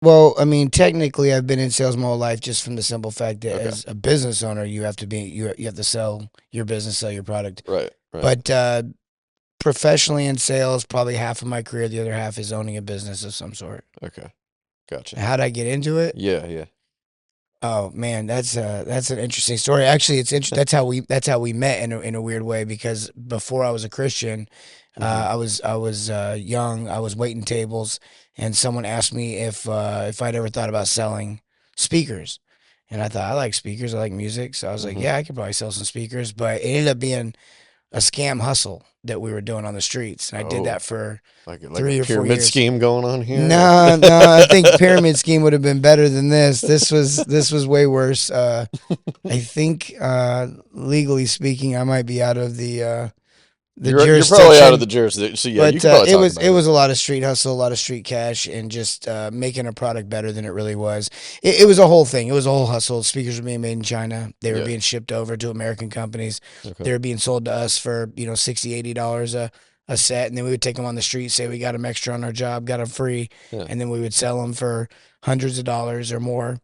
Well, I mean, technically, I've been in sales my whole life, just from the simple fact that Okay. as a business owner, you have to sell your business, sell your product. Right. Right. But professionally in sales, probably half of my career, the other half is owning a business of some sort. Okay. Gotcha. How'd I get into it? Yeah. Yeah. Oh man, that's an interesting story. Actually, that's how we met in a weird way, because before I was a Christian, Hmm. I was young. I was waiting tables, and someone asked me if I'd ever thought about selling speakers, and I thought, I like speakers, I like music, so I was like, Hmm. yeah, I could probably sell some speakers. But it ended up being a scam hustle that we were doing on the streets, and I did Oh, that for like a 3 or 4 years. pyramid scheme going on here. No, no, I think pyramid scheme would have been better than this. This was way worse. I think legally speaking, I might be out of the You're probably out of jurisdiction, the jurisdiction. So yeah, you but can probably talk it about it. was a lot of street hustle, a lot of street cash, and just making a product better than it really was. It was a whole thing. It was a whole hustle. Speakers were being made in China. They were Yeah. being shipped over to American companies. Okay. They were being sold to us for $60, $80 a set, and then we would take them on the street, say we got them extra on our job, got them free, Yeah. and then we would sell them for hundreds of dollars or more.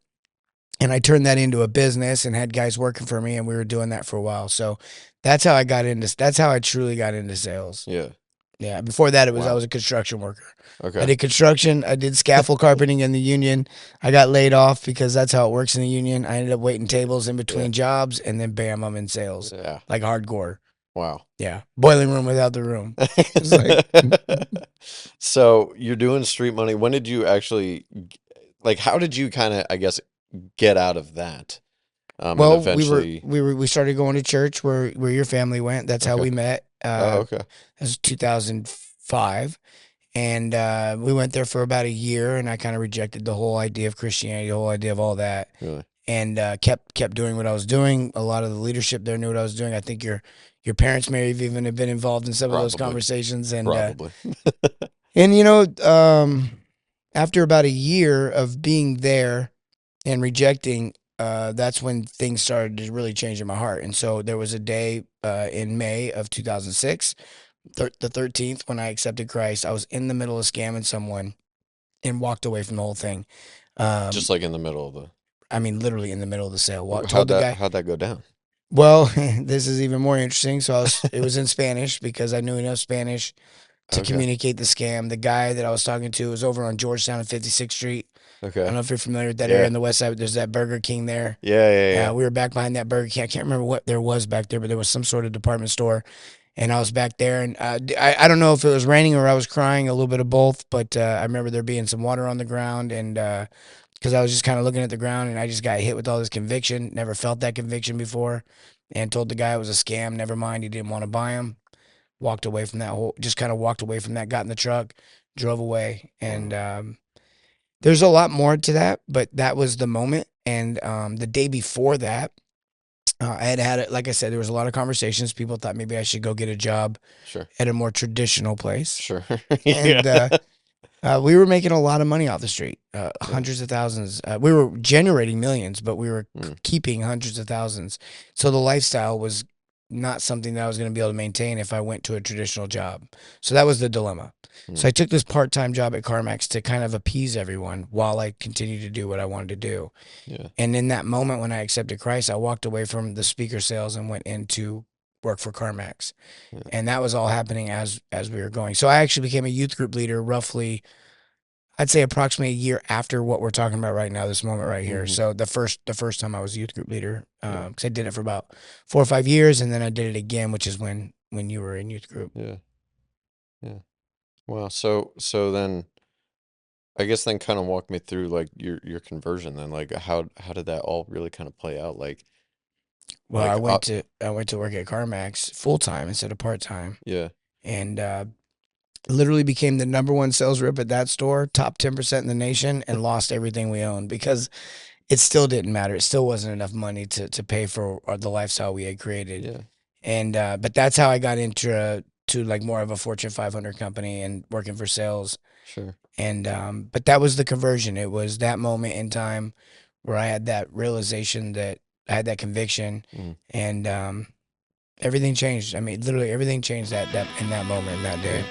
And I turned that into a business and had guys working for me, and we were doing that for a while. So that's how I truly got into sales. Yeah. Yeah. Before that, I Wow. was a construction worker. I Okay. did construction. I did scaffold carpeting in the union. I got laid off because that's how it works in the union. I ended up waiting tables in Yeah. between jobs, and then bam, I'm in sales, Yeah. like hardcore. Wow. Yeah. Boiling room without the room. It's like, So you're doing street money. When did you actually, like, how did you kind of, I guess, get out of that? And well, eventually, we started going to church where your family went. That's how okay. we met. Oh, okay. It was 2005. And we went there for about a year, and I kind of rejected the whole idea of Christianity, the whole idea of all that, Really? and kept doing what I was doing. A lot of the leadership there knew what I was doing. I think your parents may have even have been involved in some of those Probably. conversations, Probably. and after about a year of being there and rejecting, that's when things started to really change in my heart. And so there was a day in May of 2006, the 13th, when I accepted Christ. I was in the middle of scamming someone and walked away from the whole thing. Um, Just like in the middle of the, I mean, literally in the middle of the sale. Told the guy, how'd that go down? well, this is even more interesting. It was in Spanish because I knew enough Spanish to Okay. communicate the scam. The guy that I was talking to was over on Georgetown and 56th Street. I don't Okay. know if you're familiar with that area Yeah. on the west side, but there's that Burger King there. Yeah, yeah, yeah. We were back behind that Burger King. I can't remember what there was back there, but there was some sort of department store. And I was back there, and I don't know if it was raining or I was crying, a little bit of both. But I remember there being some water on the ground, and because I was just kind of looking at the ground, and I just got hit with all this conviction. Never felt that conviction before, and told the guy it was a scam. Never mind, he didn't want to buy them. Walked away from that whole, just kind of walked away from that. Got in the truck, drove away, and Wow. there's a lot more to that, but that was the moment. And the day before that, I had it. Like I said, there was a lot of conversations. People thought maybe I should go get a job Sure. at a more traditional place, Sure. Yeah. and we were making a lot of money off the street, Yeah. hundreds of thousands. We were generating millions, but we were Mm. keeping hundreds of thousands. So the lifestyle was not something that I was going to be able to maintain if I went to a traditional job. So that was the dilemma. So Mm. I took this part-time job at CarMax to kind of appease everyone while I continued to do what I wanted to do. Yeah. And in that moment when I accepted Christ, I walked away from the speaker sales and went into work for CarMax. Yeah. And that was all happening as we were going. So I actually became a youth group leader roughly, I'd say approximately a year after what we're talking about right now, this moment right here. Hmm. So the first time I was a youth group leader, Yeah. because I did it for about 4 or 5 years, and then I did it again, which is when you were in youth group. Yeah. Yeah. Wow. So then I guess then kind of walk me through like your conversion then. Like how did that all really kind of play out? Well, I went to work at CarMax full time instead of part time, Yeah. and literally became the number one sales rep at that store, top 10% in the nation, and lost everything we owned because it still didn't matter. It still wasn't enough money to pay for the lifestyle we had created. Yeah. And but that's how I got into to like more of a Fortune 500 company and working for sales. Sure. And but that was the conversion. It was that moment in time where I had that realization, that I had that conviction, Mm. and everything changed. I mean, literally everything changed that in that moment, in that day. Yeah.